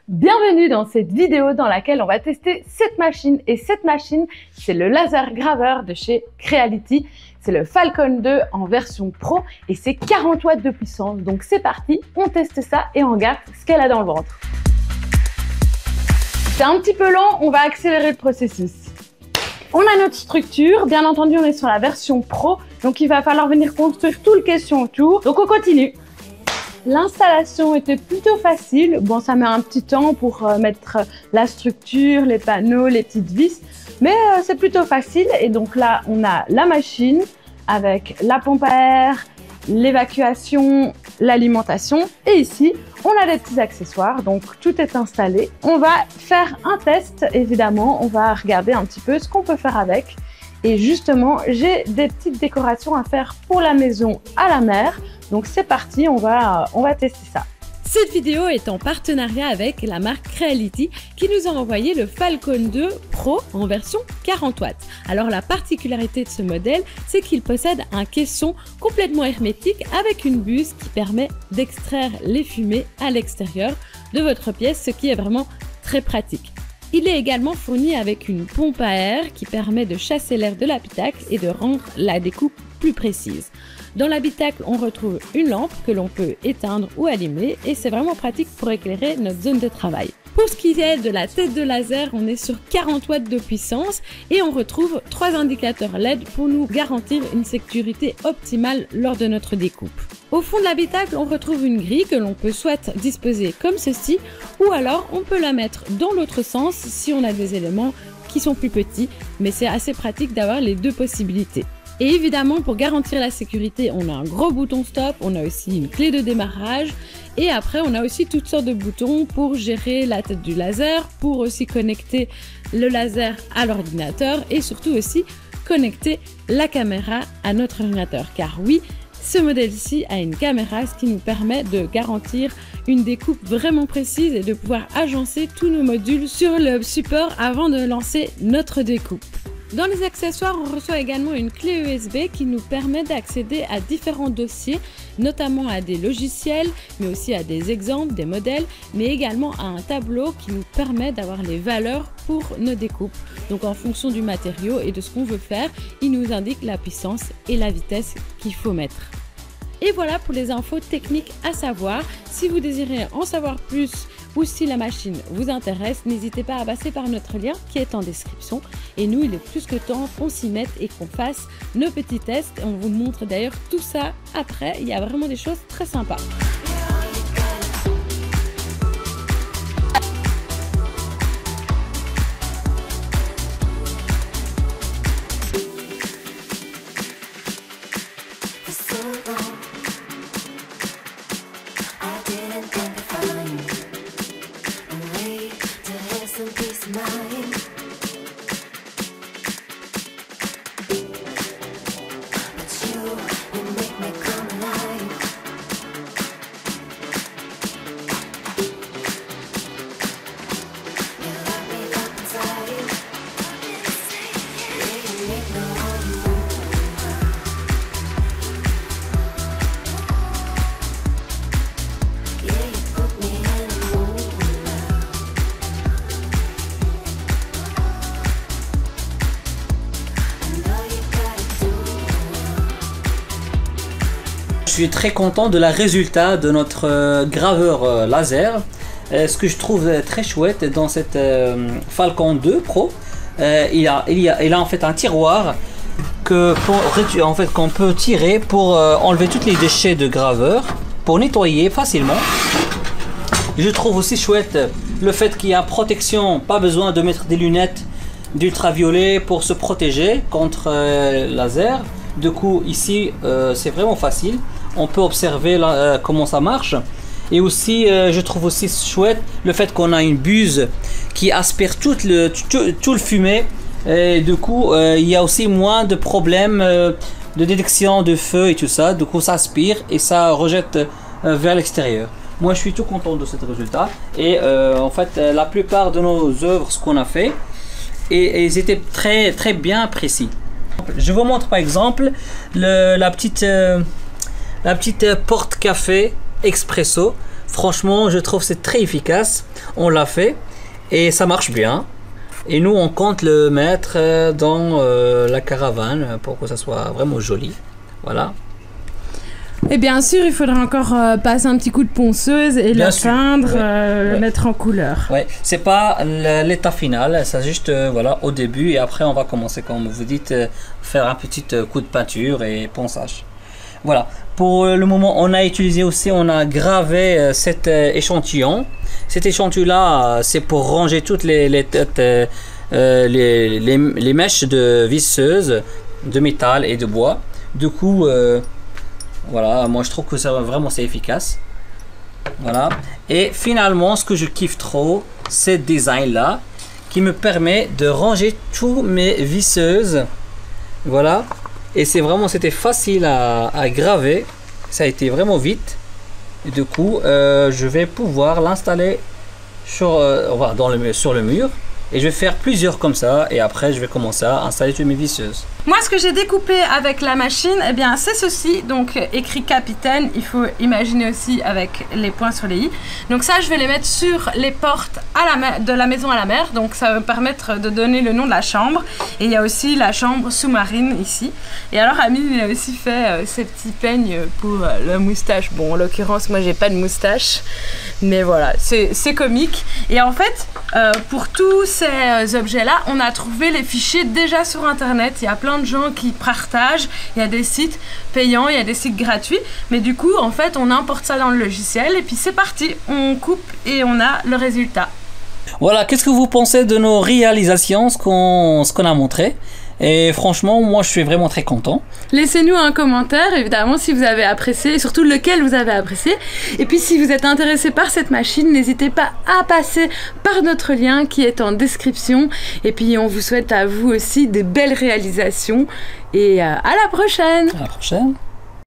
Bienvenue dans cette vidéo dans laquelle on va tester cette machine. Et cette machine, c'est le laser graveur de chez Creality. C'est le Falcon 2 en version pro et c'est 40 watts de puissance. Donc c'est parti, on teste ça et on regarde ce qu'elle a dans le ventre. C'est un petit peu lent, on va accélérer le processus. On a notre structure, bien entendu on est sur la version pro, donc il va falloir venir construire tout le caisson autour. Donc on continue. L'installation était plutôt facile. Bon, ça met un petit temps pour mettre la structure, les panneaux, les petites vis, mais c'est plutôt facile. Et donc là, on a la machine avec la pompe à air, l'évacuation, l'alimentation. Et ici, on a des petits accessoires, donc tout est installé. On va faire un test, évidemment. On va regarder un petit peu ce qu'on peut faire avec. Et justement, j'ai des petites décorations à faire pour la maison à la mer. Donc c'est parti, on va tester ça. Cette vidéo est en partenariat avec la marque Creality qui nous a envoyé le Falcon 2 Pro en version 40 watts. Alors la particularité de ce modèle, c'est qu'il possède un caisson complètement hermétique avec une buse qui permet d'extraire les fumées à l'extérieur de votre pièce, ce qui est vraiment très pratique. Il est également fourni avec une pompe à air qui permet de chasser l'air de l'habitacle et de rendre la découpe plus précise. Dans l'habitacle, on retrouve une lampe que l'on peut éteindre ou allumer et c'est vraiment pratique pour éclairer notre zone de travail. Pour ce qui est de la tête de laser, on est sur 40 watts de puissance et on retrouve 3 indicateurs LED pour nous garantir une sécurité optimale lors de notre découpe. Au fond de l'habitacle, on retrouve une grille que l'on peut soit disposer comme ceci ou alors on peut la mettre dans l'autre sens si on a des éléments qui sont plus petits, mais c'est assez pratique d'avoir les deux possibilités. Et évidemment, pour garantir la sécurité, on a un gros bouton stop, on a aussi une clé de démarrage et après on a aussi toutes sortes de boutons pour gérer la tête du laser, pour aussi connecter le laser à l'ordinateur et surtout aussi connecter la caméra à notre ordinateur. Car oui, ce modèle-ci a une caméra, ce qui nous permet de garantir une découpe vraiment précise et de pouvoir agencer tous nos modules sur le support avant de lancer notre découpe. Dans les accessoires, on reçoit également une clé USB qui nous permet d'accéder à différents dossiers, notamment à des logiciels, mais aussi à des exemples, des modèles, mais également à un tableau qui nous permet d'avoir les valeurs pour nos découpes. Donc en fonction du matériau et de ce qu'on veut faire, il nous indique la puissance et la vitesse qu'il faut mettre. Et voilà pour les infos techniques à savoir. Si vous désirez en savoir plus ou si la machine vous intéresse, n'hésitez pas à passer par notre lien qui est en description. Et nous, il est plus que temps qu'on s'y mette et qu'on fasse nos petits tests. On vous montre d'ailleurs tout ça après. Il y a vraiment des choses très sympas. Je suis très content de la résultat de notre graveur laser. Ce que je trouve très chouette dans cette Falcon 2 Pro, il a en fait un tiroir qu'on peut tirer pour enlever tous les déchets de graveur, pour nettoyer facilement. Je trouve aussi chouette le fait qu'il y a une protection, pas besoin de mettre des lunettes d'ultraviolet pour se protéger contre laser. Du coup ici c'est vraiment facile. On peut observer comment ça marche. Et aussi, je trouve aussi chouette le fait qu'on a une buse qui aspire tout le fumée. Et du coup, il y a aussi moins de problèmes de détection de feu et tout ça. Du coup, ça aspire et ça rejette vers l'extérieur. Moi, je suis tout content de ce résultat. Et en fait, la plupart de nos œuvres, ce qu'on a fait, et ils étaient très bien précis. Je vous montre par exemple la petite porte café expresso Franchement, je trouve que c'est très efficace. On l'a fait et ça marche bien. Et nous, on compte le mettre dans la caravane pour que ça soit vraiment joli. Voilà. Et bien sûr, il faudra encore passer un petit coup de ponceuse et Bien le sûr. peindre, Ouais. le mettre en couleur. Ouais, c'est pas l'état final, c'est juste voilà au début et après on va commencer, comme vous dites, faire un petit coup de peinture et ponçage. Voilà. Pour le moment, on a utilisé aussi, on a gravé cet échantillon. Cet échantillon-là, c'est pour ranger toutes les têtes, les mèches de visseuses de métal et de bois. Du coup, voilà, moi je trouve que ça vraiment c'est efficace. Voilà. Et finalement, ce que je kiffe trop, c'est ce design-là qui me permet de ranger tous mes visseuses. Voilà. Et c'est vraiment, c'était facile à graver. Ça a été vraiment vite. Et du coup, je vais pouvoir l'installer sur le mur. Et je vais faire plusieurs comme ça. Et après, je vais commencer à installer toutes mes visseuses. Moi, ce que j'ai découpé avec la machine, eh bien, c'est ceci. Donc, écrit capitaine. Il faut imaginer aussi avec les points sur les i. Donc ça, je vais les mettre sur les portes de la maison à la mer. Donc, ça va me permettre de donner le nom de la chambre. Et il y a aussi la chambre sous-marine ici. Et alors, Amine, il a aussi fait ces petits peignes pour la moustache. Bon, en l'occurrence, moi, j'ai pas de moustache. Mais voilà, c'est comique. Et en fait, pour tous ces objets-là, on a trouvé les fichiers déjà sur Internet. Il y a plein de gens qui partagent. Il y a des sites payants, il y a des sites gratuits. Mais du coup, en fait, on importe ça dans le logiciel et puis c'est parti. On coupe et on a le résultat. Voilà, qu'est-ce que vous pensez de nos réalisations, ce qu'on a montré? Et franchement, moi je suis vraiment très content. Laissez-nous un commentaire, évidemment, si vous avez apprécié, et surtout lequel vous avez apprécié. Et puis si vous êtes intéressé par cette machine, n'hésitez pas à passer par notre lien qui est en description. Et puis on vous souhaite à vous aussi des belles réalisations. Et à la prochaine! À la prochaine!